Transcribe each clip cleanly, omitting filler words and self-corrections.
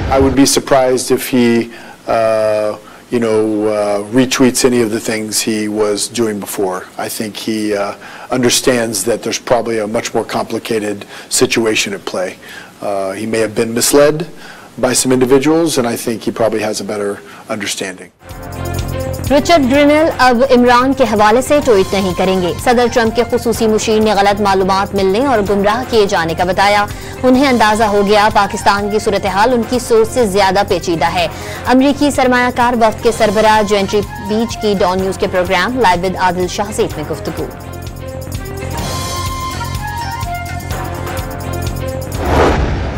I would be surprised if he, retweets any of the things he was doing before. I think he understands that there's probably a much more complicated situation at play. He may have been misled by some individuals, and I think he probably has a better understanding. Richard Grinnell अब इमरान के हवाले से tweet नहीं करेंगे। सदर Trump के खुसूसी मुशीर ने गलत मालूमात मिलने और गुमराह किए जाने का बताया। उन्हें अंदाजा हो गया पाकिस्तान की सूरत हाल उनकी सोच से ज्यादा पेचीदा है। अमरीकी सरमायाकार वफ्द के सरबराह जेंट्री बीच की डॉन न्यूज के programme live with Adil Shahzeb में गुफ्तगू।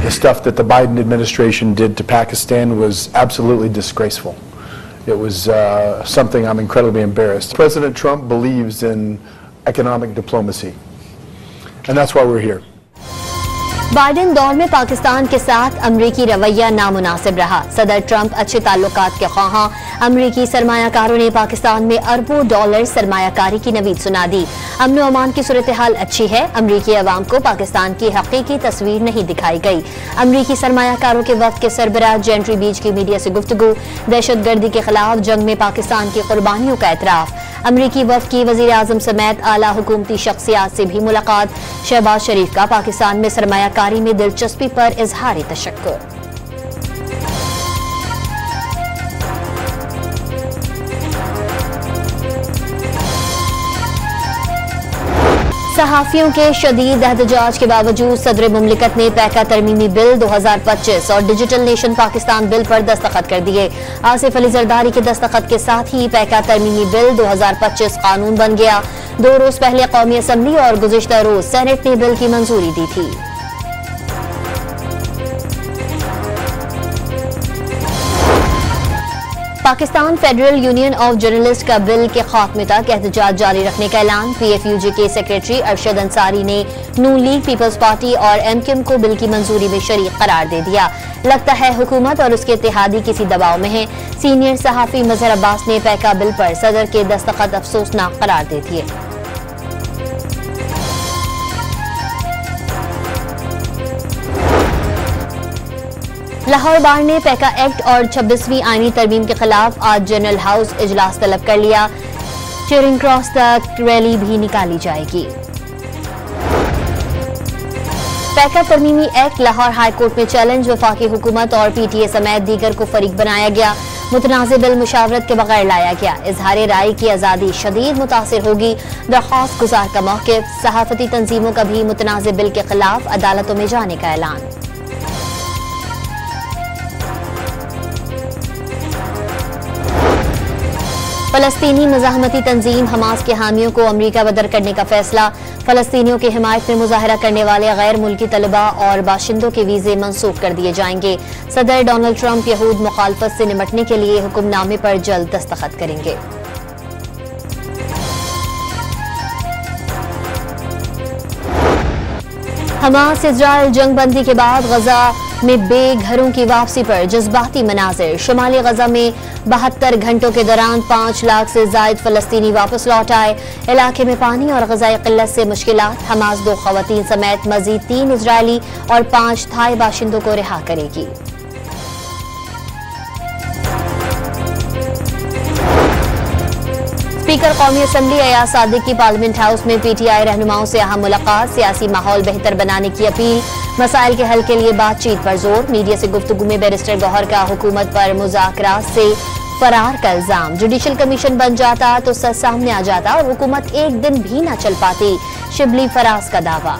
The stuff that the Biden administration did to Pakistan was absolutely disgraceful. It was something I'm incredibly embarrassed. President Trump believes in economic diplomacy, and that's why we're here. Biden दौर में पाकिस्तान के साथ अमरीकी रवैया नामुनासिब रहा। सदर ट्रंप अच्छे ताल्लुकात के ख्वाहां। अमरीकी सरमायाकारों ने पाकिस्तान में अरबों डॉलर सरमायाकारी की नवीद सुना दी। अमन और अमान की सूरत हाल अच्छी है। अमरीकी अवाम को पाकिस्तान की हकीकी तस्वीर नहीं दिखाई गई। अमरीकी सरमायाकारों के वक्त के सरबराह जेंट्री बीच की मीडिया से गुफ्तगू। दहशतगर्दी के खिलाफ जंग में पाकिस्तान की कुर्बानियों का एतराफ। अमरीकी वफ्द की वजीर आजम समेत आला हुकूमती शख्सियात से भी मुलाकात। शहबाज शरीफ का पाकिस्तान में सरमायाकारी में दिलचस्पी पर इजहार तशक्कुर। सहाफियों के शदीद एहतजाज के बावजूद सदर मुमलिकत ने पैका तरमीमी बिल 2025 और डिजिटल नेशन पाकिस्तान बिल पर दस्तखत कर दिए। आसिफ अली जरदारी के दस्तखत के साथ ही पैका तरमीमी बिल 2025 कानून बन गया। 2 रोज पहले कौमी असम्बली और गुज़िश्ता रोज सेनेट ने बिल की मंजूरी दी थी। Pakistan federal union of journalist का बिल के खात्मे तक एहतजाज जारी रखने का ऐलान। PFUJ के सेक्रेटरी अरशद अंसारी ने नून लीग, पीपल्स पार्टी और MQM को बिल की मंजूरी में शरीक करार दे दिया। लगता है हुकूमत और उसके इत्तेहादी किसी दबाव में है। सीनियर सहाफी मजहर अब्बास ने पैका बिल पर सदर के दस्तखत अफसोसनाक करार दे दिए। लाहौर बार ने पैका एक्ट और 26वीं आईनी तरमीम के खिलाफ आज जनरल हाउस इजलास तलब कर लिया। चेरिंग क्रॉस तक रैली भी निकाली जाएगी। पैका तरमीमी एक्ट लाहौर हाई कोर्ट में चैलेंज। वफाकी हुकूमत और PTA समेत दीगर को फरीक बनाया गया। मुतनाज़िर बिल मुशावरत के बगैर लाया गया। इजहार राय की आज़ादी शदीद मुतासिर होगी। दरख्वास्त गुजार का मौक़िफ़। सहाफ़ती तंजीमों का भी मुतनाज़िर बिल के खिलाफ अदालतों में जाने का ऐलान। फलस्तीनी मज़ाहमती तंजीम हमास के हामियों को अमरीका बदर करने का फैसला। फलस्तीनियों की हिमायत में मुजाहरा करने वाले गैर मुल्की तलबा और बाशिंदों के वीजे मंसूख कर दिए जाएंगे। सदर डोनाल्ड ट्रंप यहूद मुखालफत से निपटने के लिए हुक्मनामे पर जल्द दस्तखत करेंगे। हमास इजराइल जंगबंदी के बाद गजा में बेघरों की वापसी पर जज्बाती मनाजिर। शुमाली गजा में 72 घंटों के दौरान 5 लाख से जायद फलस्तीनी वापस लौट आए। इलाके में पानी और ग़ज़ाई क़िल्लत से मुश्किलात। हमास 2 ख़वातीन समेत मज़ीद 3 इजरायली और 5 थाई बाशिंदों को रिहा करेगी। स्पीकर कौमी असम्बली अयाज सादिक की पार्लियामेंट हाउस में PTI रहनुमाओं से अहम मुलाकात। सियासी माहौल बेहतर बनाने की अपील। मसाइल के हल के लिए बातचीत पर जोर। मीडिया से गुफ्तगू में बैरिस्टर गौहर का हुकूमत पर मुज़ाकरात से फरार का इल्जाम। जुडिशल कमीशन बन जाता तो सच सामने आ जाता और हुकूमत एक दिन भी न चल पाती। शिबली फराज का दावा।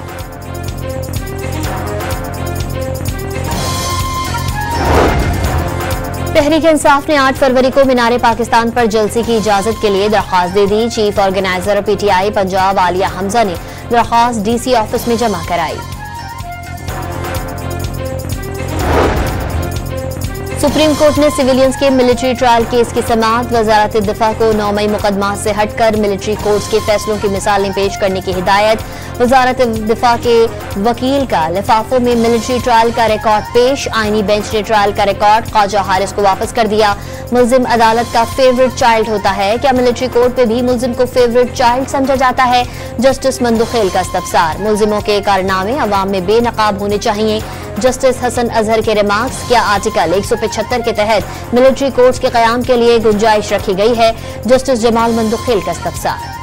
तहरीक इंसाफ ने 8 फरवरी को मीनार पाकिस्तान पर जलसे की इजाजत के लिए दरख्वास्त दे दी। Chief organiser PTI Punjab Aliya Hamza ने दरख्वास्त DC ऑफिस में जमा कराई। सुप्रीम कोर्ट ने सिविलियंस के मिलिट्री ट्रायल केस की समाअत। वजारत दिफा को 9 मई मुकदमात से हटकर मिलिट्री कोर्ट्स के फैसलों की मिसालें पेश करने की हिदायत। वजारत दिफा के वकील का लिफाफों में मिलिट्री ट्रायल का रिकॉर्ड पेश। आईनी बेंच ने ट्रायल का रिकॉर्ड ख्वाजा हारिस को वापस कर दिया। मुल्जिम अदालत का फेवरेट चाइल्ड होता है। क्या मिलिट्री कोर्ट पे भी मुल्जिम को फेवरेट चाइल्ड समझा जाता है? जस्टिस मंदुखेल का इस्तफसार। मुल्जिमों के कारनामे अवाम में बेनकाब होने चाहिए। जस्टिस हसन अजहर के रिमार्क्स, क्या आर्टिकल 175 के तहत मिलिट्री कोर्ट्स के कयाम के लिए गुंजाइश रखी गई है? जस्टिस जमाल मंदुखेल का इस्तफसार।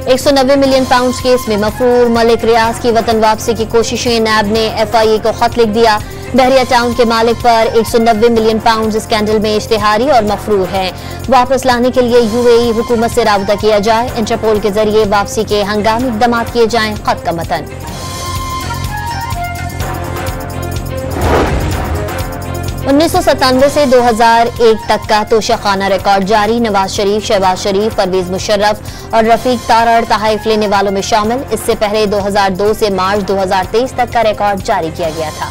£190 मिलियन केस में मफरूर मलिक रियाज की वतन वापसी की कोशिशें, नैब ने FIA को खत लिख दिया। बहरिया टाउन के मालिक पर £190 मिलियन स्कैंडल में इश्तिहारी और मफरूर हैं। वापस लाने के लिए UAE हुकूमत से राबता किया जाए, इंटरपोल के जरिए वापसी के हंगामी इक़दाम किए जाएं। खत का मतन। उन्नीस सौ 97 से 2001 तक का तोशाखाना रिकॉर्ड जारी। नवाज शरीफ, शहबाज शरीफ, परवेज मुशर्रफ और रफीक तारड़ तहफ़ लेने वालों में शामिल। इससे पहले 2002 से मार्च 2023 तक का रिकॉर्ड जारी किया गया था।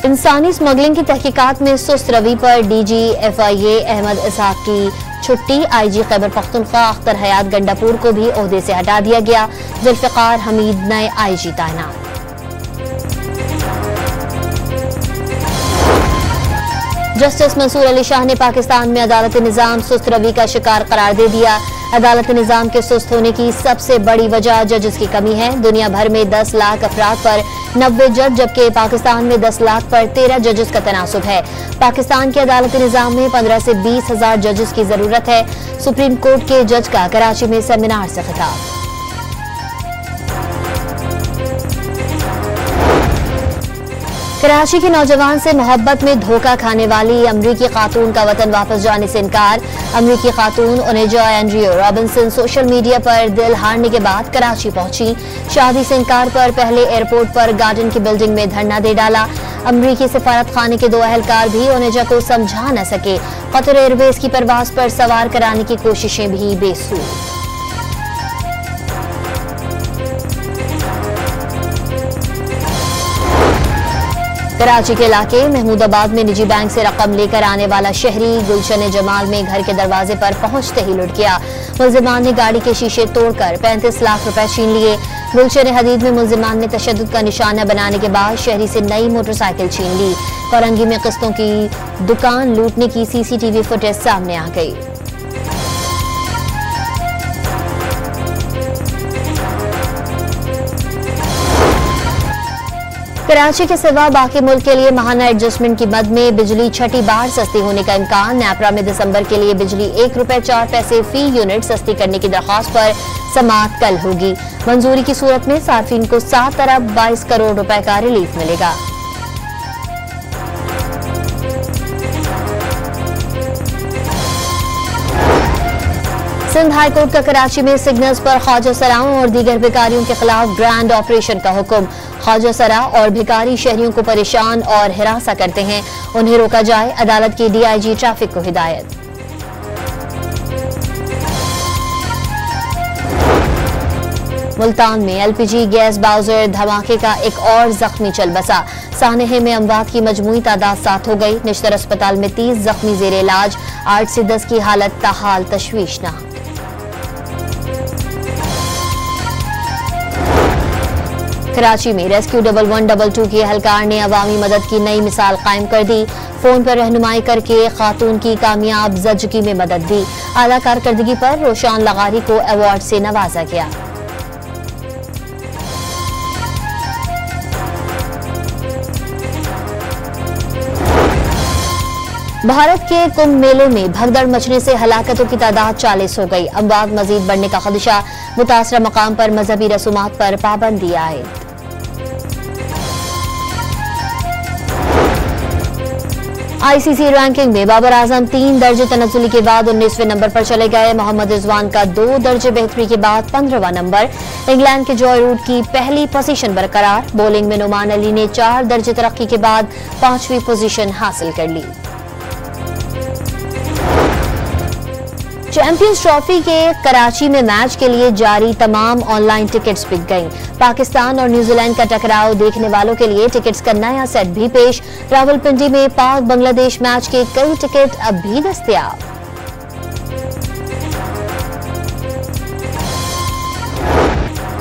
इंसानी स्मगलिंग की तहकीकात में सुस्त रवि पर DG FIA अहमद इसहाक की छुट्टी। IG खैबर पख्तूनख्वा अख्तर हयात गंडापुर को भी ओहदे से हटा दिया गया। जुल्फ़िकार हमीद नए IG तैनात। जस्टिस मंसूर अली शाह ने पाकिस्तान में अदालत निज़ाम सुस्त रवि का शिकार करार दे दिया। अदालत निज़ाम के सुस्त होने की सबसे बड़ी वजह जजेस की कमी है। दुनिया भर में 10 लाख अफराद पर 90 जज, जबकि पाकिस्तान में 10 लाख पर 13 जजेस का तनासुब है। पाकिस्तान के अदालत निज़ाम में 15 से 20 हजार जजेस की जरूरत है। सुप्रीम कोर्ट के जज का कराची में सेमिनार से खिताब। कराची के नौजवान से मोहब्बत में धोखा खाने वाली अमरीकी खातून का वतन वापस जाने से इनकार। अमरीकी खातून ओनेजा एंड्रियो रॉबिन्सन सोशल मीडिया पर दिल हारने के बाद कराची पहुंची। शादी से इनकार पर पहले एयरपोर्ट पर गार्डन की बिल्डिंग में धरना दे डाला। अमरीकी सफारत खाने के 2 अहलकार भी ओनेजा को समझा न सके। कतर एयरवेज की परवाज पर सवार कराने की कोशिशें भी बेसुर। कराची के इलाके महमूदाबाद में निजी बैंक से रकम लेकर आने वाला शहरी गुलशन जमाल में घर के दरवाजे पर पहुंचते ही लुट गया। मुल्जिमान ने गाड़ी के शीशे तोड़कर 35 लाख रुपए छीन लिए। गुलशन हदीद में मुल्जिमान ने तशद्दुद का निशाना बनाने के बाद शहरी से नई मोटरसाइकिल छीन ली। फरंगी में किस्तों की दुकान लूटने की CCTV फुटेज सामने आ गई। कराची के सिवा बाकी मुल्क के लिए माहाना एडजस्टमेंट की मद में बिजली छठी बार सस्ती होने का इम्कान। नैपरा में दिसंबर के लिए बिजली ₹1.04 फी यूनिट सस्ती करने की दरख्वास्त पर समाअत कल होगी। मंजूरी की सूरत में सार्फिन को 7 अरब 22 करोड़ रुपए का रिलीफ मिलेगा। सिंध हाई कोर्ट का कराची में सिग्नल्स पर ख्वाजा सराओं और दीगर भिखारियों के खिलाफ ग्रैंड ऑपरेशन का हुक्म। ख्वाजा सरा और भिखारी शहरियों को परेशान और हिरासा करते हैं, उन्हें रोका जाए। अदालत की DIG ट्रैफिक को हिदायत। मुल्तान में LPG गैस बाउजर धमाके का एक और जख्मी चल बसा। सानहे में अमवात की मजमूई तादाद 7 हो गई। निश्तर अस्पताल में 30 जख्मी जेर इलाज। 8 से 10 की हालत ताहाल तशवीशनाक। कराची में रेस्क्यू 1122 के एहलकार ने अवामी मदद की नई मिसाल कायम कर दी। फोन पर रहनुमाई करके खातून की कामयाब जज्जगी में मदद दी। आला कारकर्दगी पर रोशान लगारी को अवार्ड से नवाजा गया। भारत के कुंभ मेले में भगदड़ मचने से हलाकतों की तादाद 40 हो गई। अमवात मजीद बढ़ने का खदशा। मुतासरा मकाम पर मजहबी रसूमात पर पाबंदी आए। ICC रैंकिंग में बाबर आजम 3 दर्जे तनज़्ज़ुली के बाद 19वें नंबर पर चले गए। मोहम्मद रिजवान का 2 दर्जे बेहतरी के बाद 15वां नंबर। इंग्लैंड के जॉय रूट की पहली पोजीशन बरकरार। बॉलिंग में नुमान अली ने 4 दर्जे तरक्की के बाद 5वीं पोजीशन हासिल कर ली। चैंपियंस ट्रॉफी के कराची में मैच के लिए जारी तमाम ऑनलाइन टिकट्स बिक गईं। पाकिस्तान और न्यूजीलैंड का टकराव देखने वालों के लिए टिकट्स का नया सेट भी पेश। रावलपिंडी में पाक बांग्लादेश मैच के कई टिकट अब भी दस्तयाब।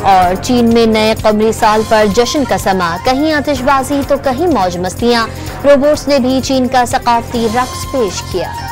और चीन में नए कमरी साल पर जश्न का समा, कहीं आतिशबाजी तो कहीं मौज मस्तियां। रोबोट्स ने भी चीन का सकाफती रक्स पेश किया।